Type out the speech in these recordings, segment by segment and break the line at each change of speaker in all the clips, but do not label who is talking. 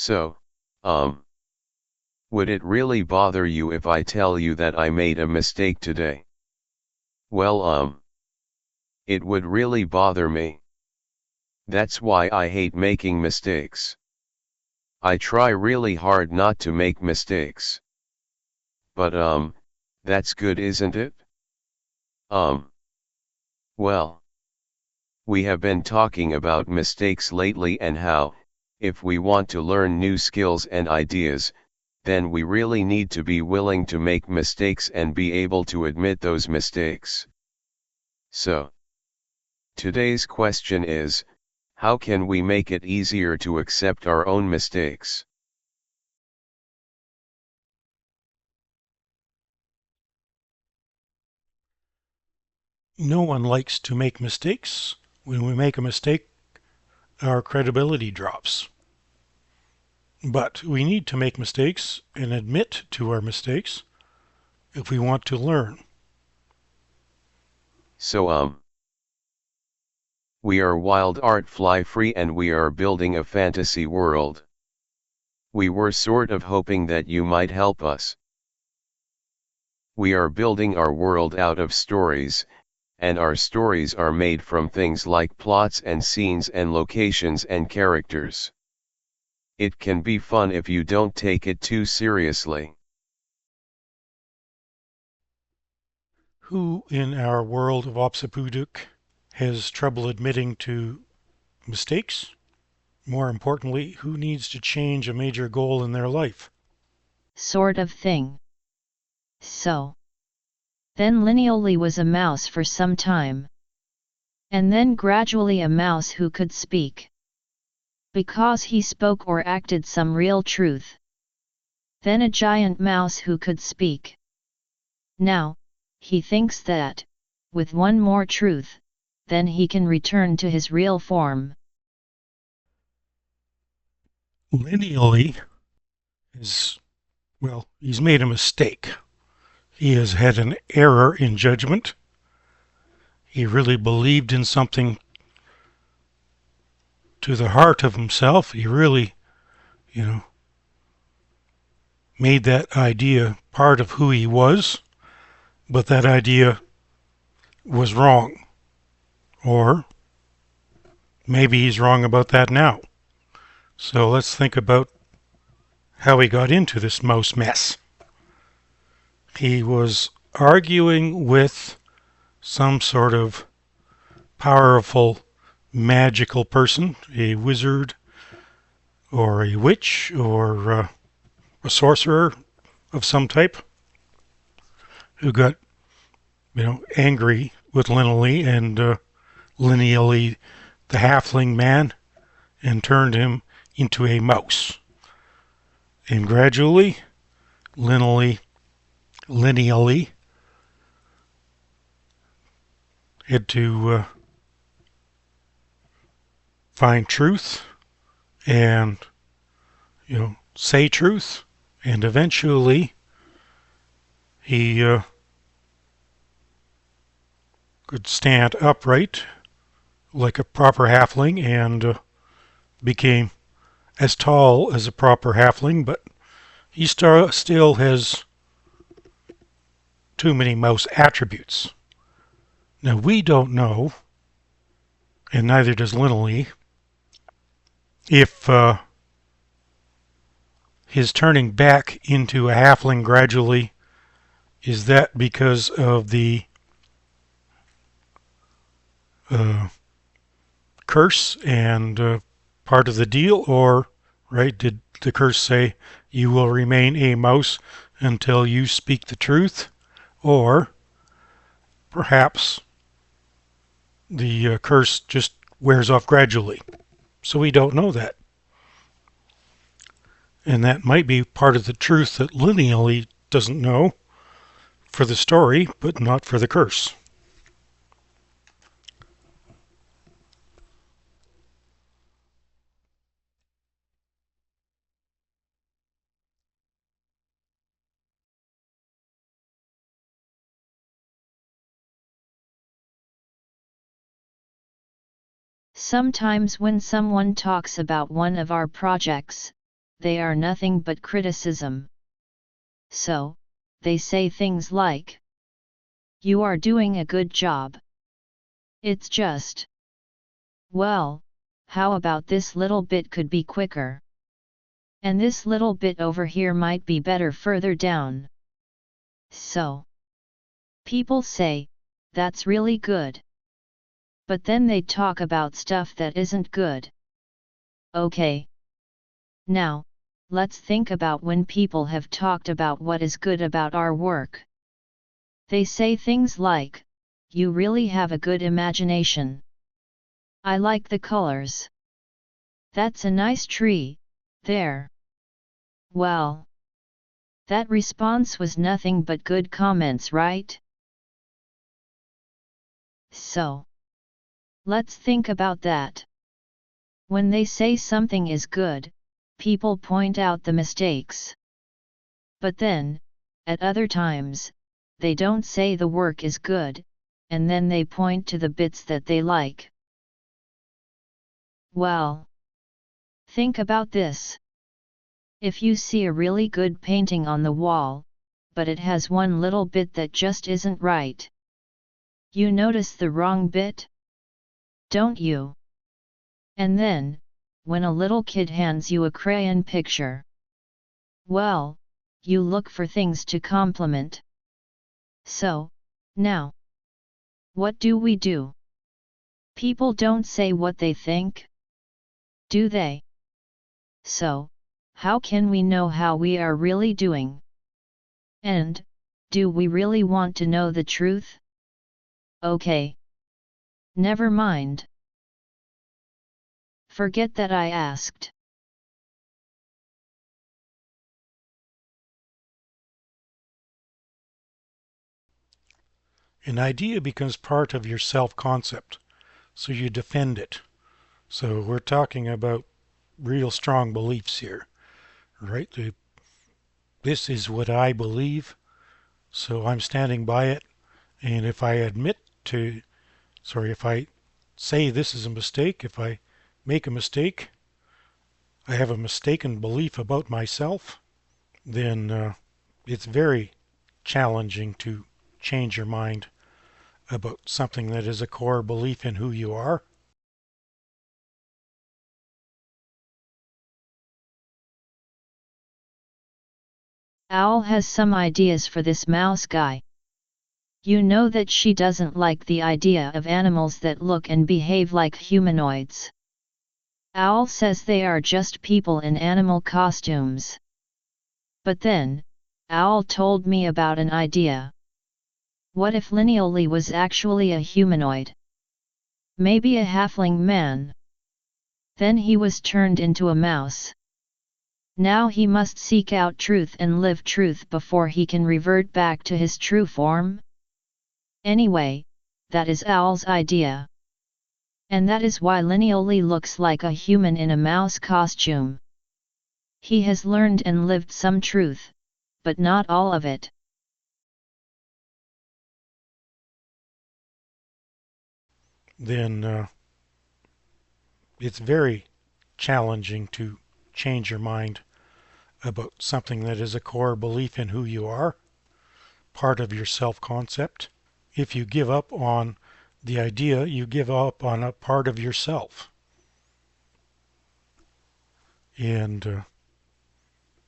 So, um, would it really bother you if I tell you that I made a mistake today? Well, it would really bother me. That's why I hate making mistakes. I try really hard not to make mistakes. But, that's good, isn't it? Um, well, we have been talking about mistakes lately and how, if we want to learn new skills and ideas, then we really need to be willing to make mistakes and be able to admit those mistakes. So, today's question is, how can we make it easier to accept our own mistakes?
No one likes to make mistakes. When we make a mistake, our credibility drops. But we need to make mistakes and admit to our mistakes if we want to learn.
So, we are wild art fly free and we are building a fantasy world. We were sort of hoping that you might help us. We are building our world out of stories, and our stories are made from things like plots and scenes and locations and characters. It can be fun if you don't take it too seriously.
Who in our world of Opsapuduk has trouble admitting to mistakes? More importantly, who needs to change a major goal in their life?
Sort of thing. So. Then Lineally was a mouse for some time. And then gradually a mouse who could speak. Because he spoke or acted some real truth. Then a giant mouse who could speak. Now, he thinks that, with one more truth, then he can return to his real form.
Lineally he's made a mistake. He has had an error in judgment. He really believed in something to the heart of himself. He really, made that idea part of who he was, but that idea was wrong. Or maybe he's wrong about that now. So let's think about how he got into this mouse mess. He was arguing with some sort of powerful magical person, a wizard or a witch or a sorcerer of some type, who got, angry with Lineally and Lineally, the halfling man, and turned him into a mouse. And gradually, Lineally had to find truth and, say truth, and eventually he could stand upright like a proper halfling and became as tall as a proper halfling, but he still has too many mouse attributes. Now, we don't know, and neither does Lineally, if his turning back into a halfling gradually is that because of the curse and part of the deal, or did the curse say you will remain a mouse until you speak the truth, or perhaps the curse just wears off gradually? So we don't know that. And that might be part of the truth that Lineally doesn't know for the story, but not for the curse.
Sometimes when someone talks about one of our projects, they are nothing but criticism. So, they say things like, "You are doing a good job." It's just, "Well, how about this little bit could be quicker? And this little bit over here might be better further down." So, people say, "That's really good." But then they talk about stuff that isn't good. Okay. Now, let's think about when people have talked about what is good about our work. They say things like, "You really have a good imagination. I like the colors. That's a nice tree, there." Well, that response was nothing but good comments, right? So, let's think about that. When they say something is good, people point out the mistakes. But then, at other times, they don't say the work is good, and then they point to the bits that they like. Well, think about this. If you see a really good painting on the wall, but it has one little bit that just isn't right, you notice the wrong bit? Don't you? And then, when a little kid hands you a crayon picture, well, you look for things to compliment. So, now, what do we do? People don't say what they think, do they? So, how can we know how we are really doing? And, do we really want to know the truth? Okay. Never mind. Forget that I asked.
An idea becomes part of your self-concept, so you defend it. So we're talking about real strong beliefs here, right? This is what I believe, so I'm standing by it. And if I if I say this is a mistake, if I make a mistake, I have a mistaken belief about myself, then it's very challenging to change your mind about something that is a core belief in who you are.
Owl has some ideas for this mouse guy. You know that she doesn't like the idea of animals that look and behave like humanoids. Owl says they are just people in animal costumes. But then, Owl told me about an idea. What if Lineally was actually a humanoid? Maybe a halfling man. Then he was turned into a mouse. Now he must seek out truth and live truth before he can revert back to his true form? Anyway, that is Owl's idea. And that is why Lineally looks like a human in a mouse costume. He has learned and lived some truth, but not all of it.
Then it's very challenging to change your mind about something that is a core belief in who you are, part of your self-concept. If you give up on the idea, you give up on a part of yourself. And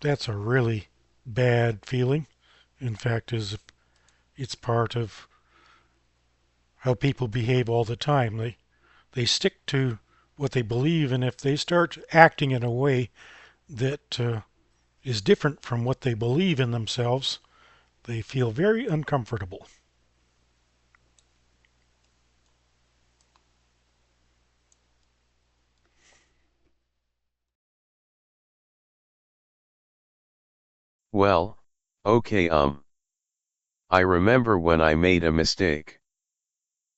that's a really bad feeling. In fact, it's part of how people behave all the time. They stick to what they believe, and if they start acting in a way that is different from what they believe in themselves, they feel very uncomfortable.
Well, okay I remember when I made a mistake.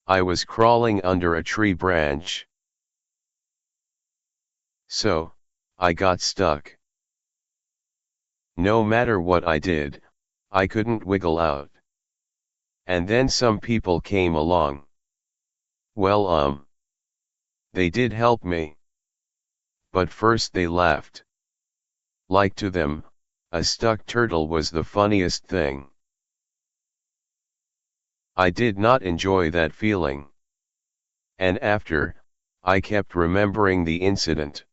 I was crawling under a tree branch. So, I got stuck. No matter what I did, I couldn't wiggle out. And then some people came along. Well they did help me. But first they laughed. Like to them, a stuck turtle was the funniest thing. I did not enjoy that feeling. And after, I kept remembering the incident.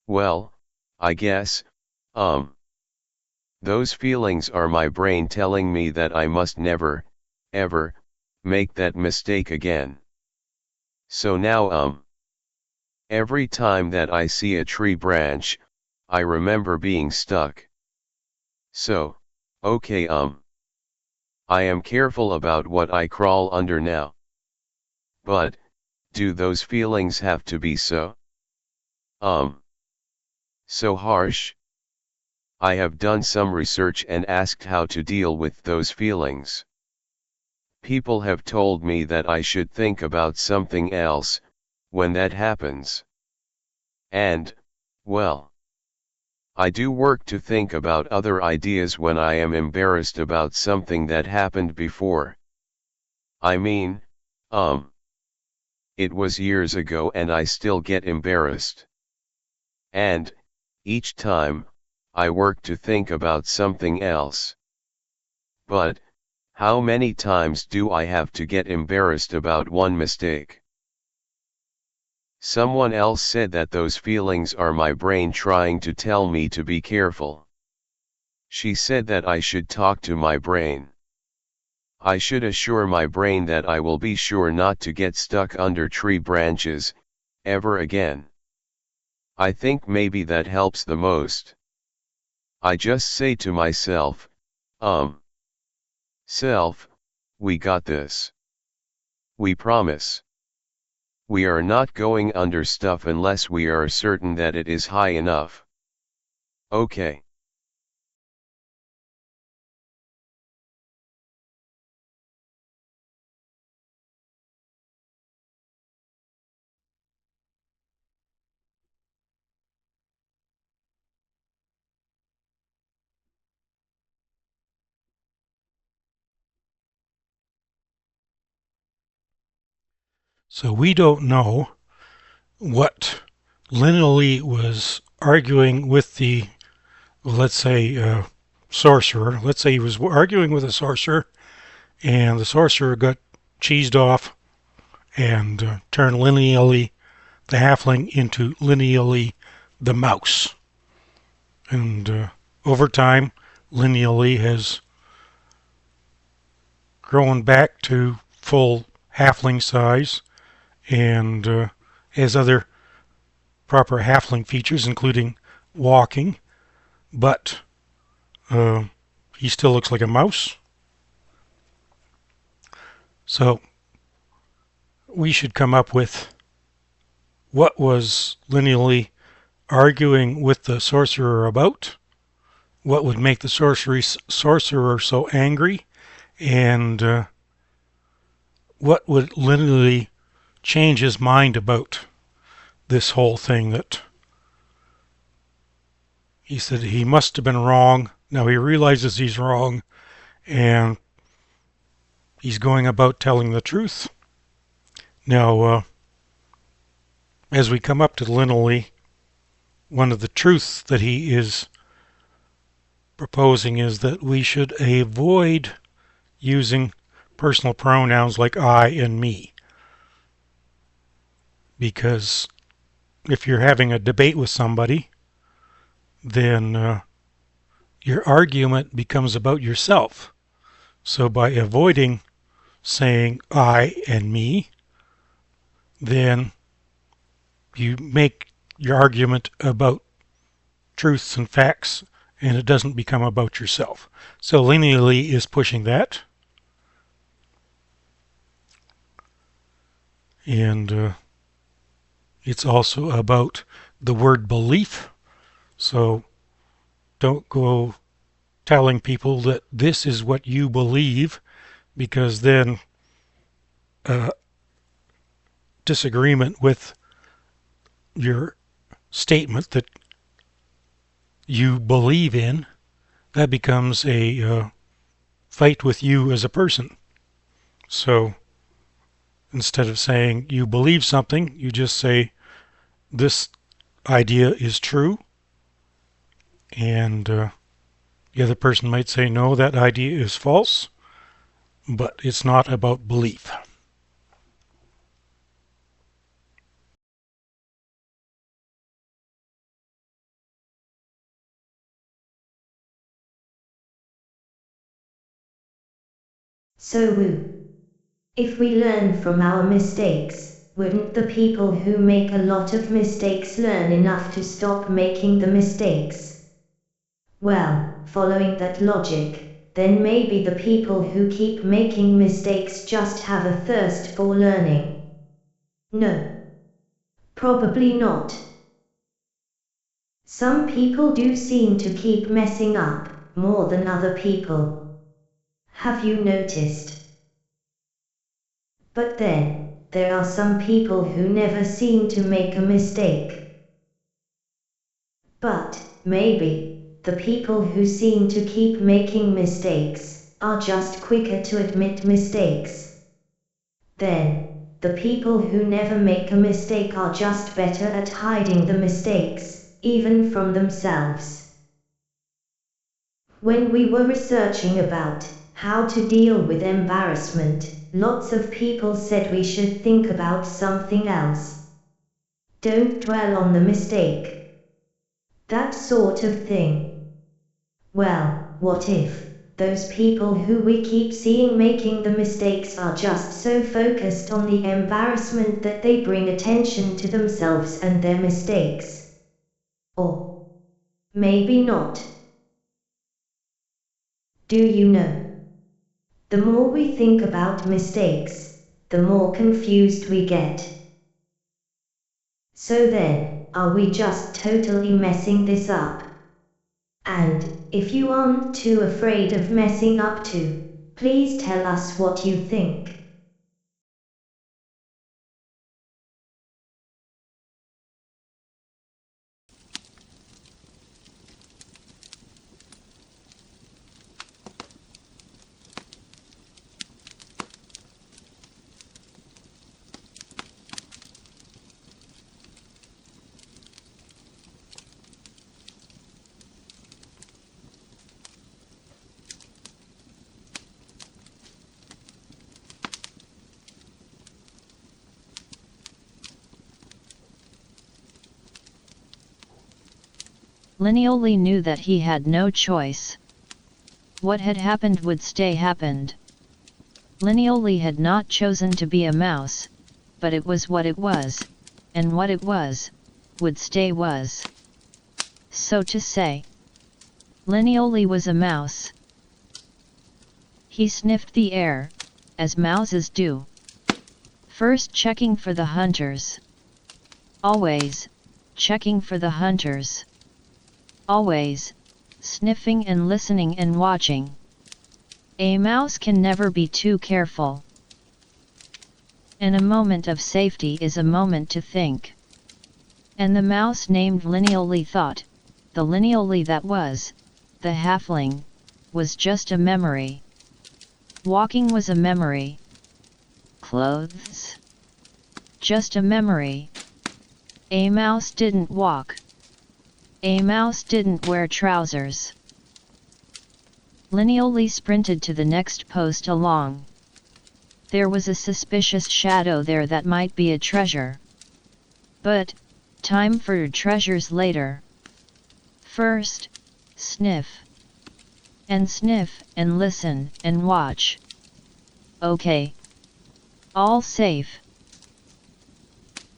Well, I guess, those feelings are my brain telling me that I must never, ever, make that mistake again. So now, every time that I see a tree branch, I remember being stuck. So, okay, I am careful about what I crawl under now. But, do those feelings have to be so harsh? I have done some research and asked how to deal with those feelings. People have told me that I should think about something else, when that happens. And, well, I do work to think about other ideas when I am embarrassed about something that happened before. I mean, it was years ago and I still get embarrassed. And, each time, I work to think about something else. But, how many times do I have to get embarrassed about one mistake? Someone else said that those feelings are my brain trying to tell me to be careful. She said that I should talk to my brain. I should assure my brain that I will be sure not to get stuck under tree branches, ever again. I think maybe that helps the most. I just say to myself, self, we got this. We promise. We are not going under stuff unless we are certain that it is high enough. Okay.
So we don't know what Lineally was arguing with the, let's say, sorcerer. Let's say he was arguing with a sorcerer, and the sorcerer got cheesed off and turned Lineally the halfling into Lineally the mouse. And over time, Lineally has grown back to full halfling size and has other proper halfling features, including walking, but he still looks like a mouse. So we should come up with what was Lineally arguing with the sorcerer about, what would make the sorcerer so angry, and what would Lineally change his mind about this whole thing, that he said he must have been wrong. Now he realizes he's wrong, and he's going about telling the truth. Now, as we come up to Lineally, one of the truths that he is proposing is that we should avoid using personal pronouns like I and me. Because if you're having a debate with somebody, then your argument becomes about yourself. So by avoiding saying I and me, then you make your argument about truths and facts, and it doesn't become about yourself. So Lineally is pushing that. And it's also about the word belief. So don't go telling people that this is what you believe, because then disagreement with your statement that you believe in, that becomes a fight with you as a person. So instead of saying you believe something, you just say this idea is true, and the other person might say, no, that idea is false, but it's not about belief.
So, if we learn from our mistakes, wouldn't the people who make a lot of mistakes learn enough to stop making the mistakes? Well, following that logic, then maybe the people who keep making mistakes just have a thirst for learning. No. Probably not. Some people do seem to keep messing up, more than other people. Have you noticed? But then, there are some people who never seem to make a mistake. But, maybe, the people who seem to keep making mistakes, are just quicker to admit mistakes. Then, the people who never make a mistake are just better at hiding the mistakes, even from themselves. When we were researching about how to deal with embarrassment, lots of people said we should think about something else. Don't dwell on the mistake. That sort of thing. Well, what if those people who we keep seeing making the mistakes are just so focused on the embarrassment that they bring attention to themselves and their mistakes? Or maybe not. Do you know? The more we think about mistakes, the more confused we get. So then, are we just totally messing this up? And, if you aren't too afraid of messing up too, please tell us what you think.
Lineally knew that he had no choice. What had happened would stay happened. Lineally had not chosen to be a mouse, but it was what it was, and what it was, would stay was. So to say, Lineally was a mouse. He sniffed the air, as mouses do. First checking for the hunters. Always, checking for the hunters. Always, sniffing and listening and watching. A mouse can never be too careful. And a moment of safety is a moment to think. And the mouse named Lineally thought, the Lineally that was, the halfling, was just a memory. Walking was a memory. Clothes? Just a memory. A mouse didn't walk. A mouse didn't wear trousers. Lineally sprinted to the next post along. There was a suspicious shadow there that might be a treasure. But, time for treasures later. First, sniff. And sniff, and listen, and watch. Okay. All safe.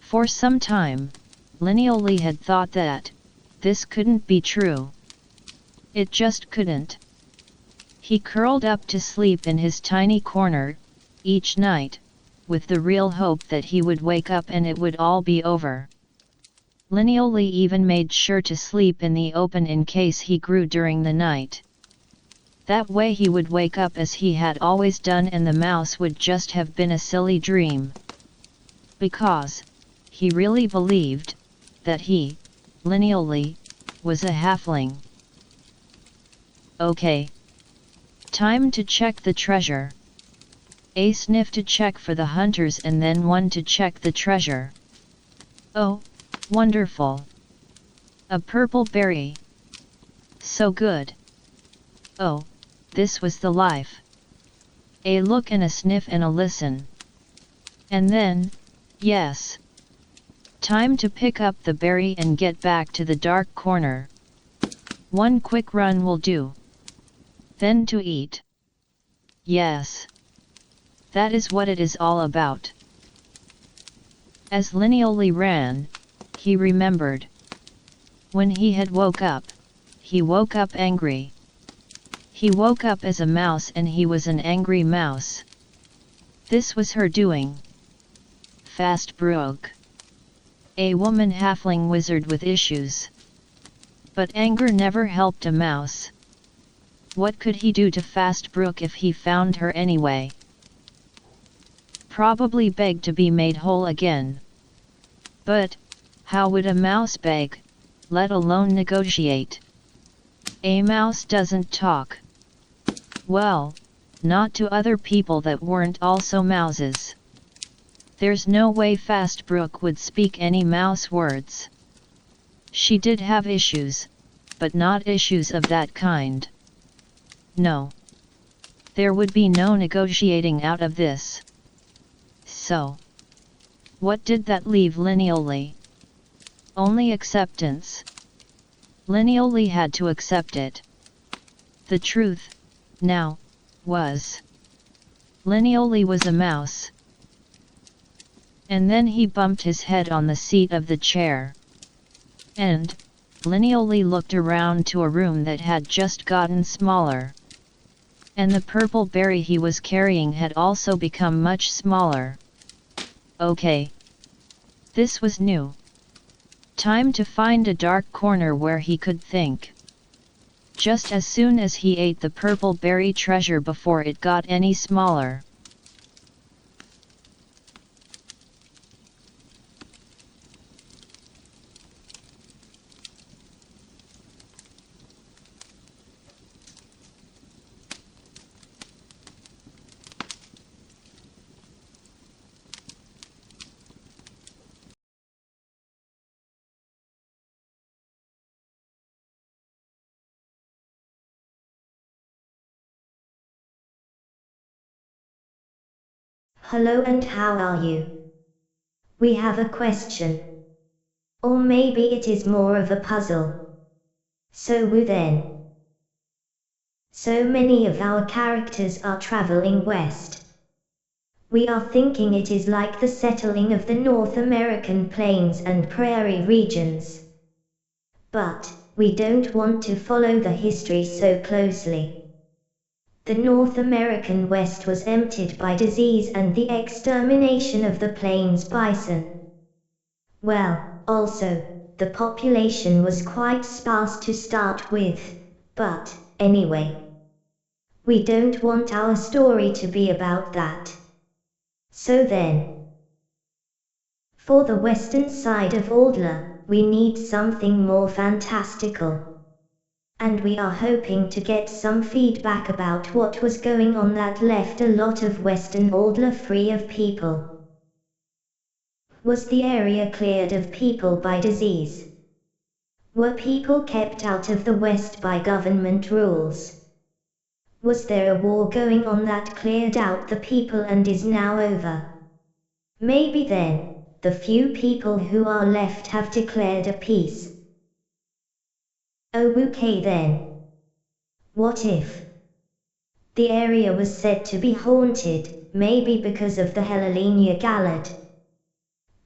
For some time, Lineally had thought that this couldn't be true. It just couldn't. He curled up to sleep in his tiny corner, each night, with the real hope that he would wake up and it would all be over. Lineally even made sure to sleep in the open in case he grew during the night. That way he would wake up as he had always done and the mouse would just have been a silly dream. Because he really believed that he, Lineally, was a halfling. Okay. Time to check the treasure. A sniff to check for the hunters and then one to check the treasure. Oh, wonderful. A purple berry. So good. Oh, this was the life. A look and a sniff and a listen. And then, yes. Time to pick up the berry and get back to the dark corner. One quick run will do. Then to eat. Yes. That is what it is all about. As Lineally ran, he remembered. When he had woke up, he woke up angry. He woke up as a mouse and he was an angry mouse. This was her doing. Fast brook. A woman halfling wizard with issues. But anger never helped a mouse. What could he do to Fast Brook if he found her anyway? Probably beg to be made whole again. But, how would a mouse beg, let alone negotiate? A mouse doesn't talk. Well, not to other people that weren't also mouses. There's no way Fast Brook would speak any mouse words. She did have issues, but not issues of that kind. No. There would be no negotiating out of this. So, what did that leave Lineally? Only acceptance. Lineally had to accept it. The truth, now, was Lineally was a mouse. And then he bumped his head on the seat of the chair. And, Lineally looked around to a room that had just gotten smaller. And the purple berry he was carrying had also become much smaller. Okay. This was new. Time to find a dark corner where he could think. Just as soon as he ate the purple berry treasure before it got any smaller.
Hello and how are you? We have a question. Or maybe it is more of a puzzle. So then. So many of our characters are traveling west. We are thinking it is like the settling of the North American plains and prairie regions. But, we don't want to follow the history so closely. The North American West was emptied by disease and the extermination of the plains bison. Well, also, the population was quite sparse to start with, but, anyway. We don't want our story to be about that. So then. For the western side of Aldla, we need something more fantastical. And we are hoping to get some feedback about what was going on that left a lot of western Aldla free of people. Was the area cleared of people by disease? Were people kept out of the west by government rules? Was there a war going on that cleared out the people and is now over? Maybe then, the few people who are left have declared a peace. Oh, okay then. What if the area was said to be haunted, maybe because of the Hellinia Gallad?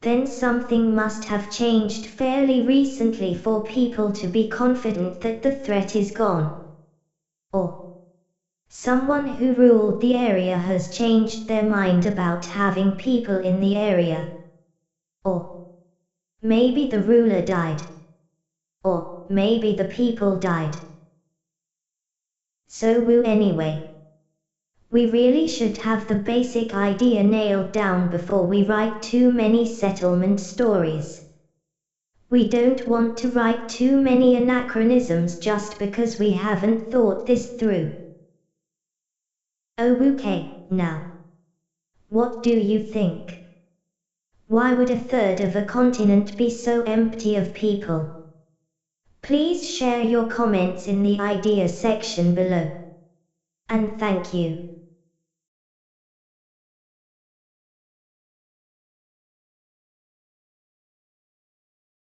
Then something must have changed fairly recently for people to be confident that the threat is gone. Or someone who ruled the area has changed their mind about having people in the area. Or maybe the ruler died. Or maybe the people died. So anyway. We really should have the basic idea nailed down before we write too many settlement stories. We don't want to write too many anachronisms just because we haven't thought this through. Oh, okay, now. What do you think? Why would a third of a continent be so empty of people? Please share your comments in the idea section below. And thank you.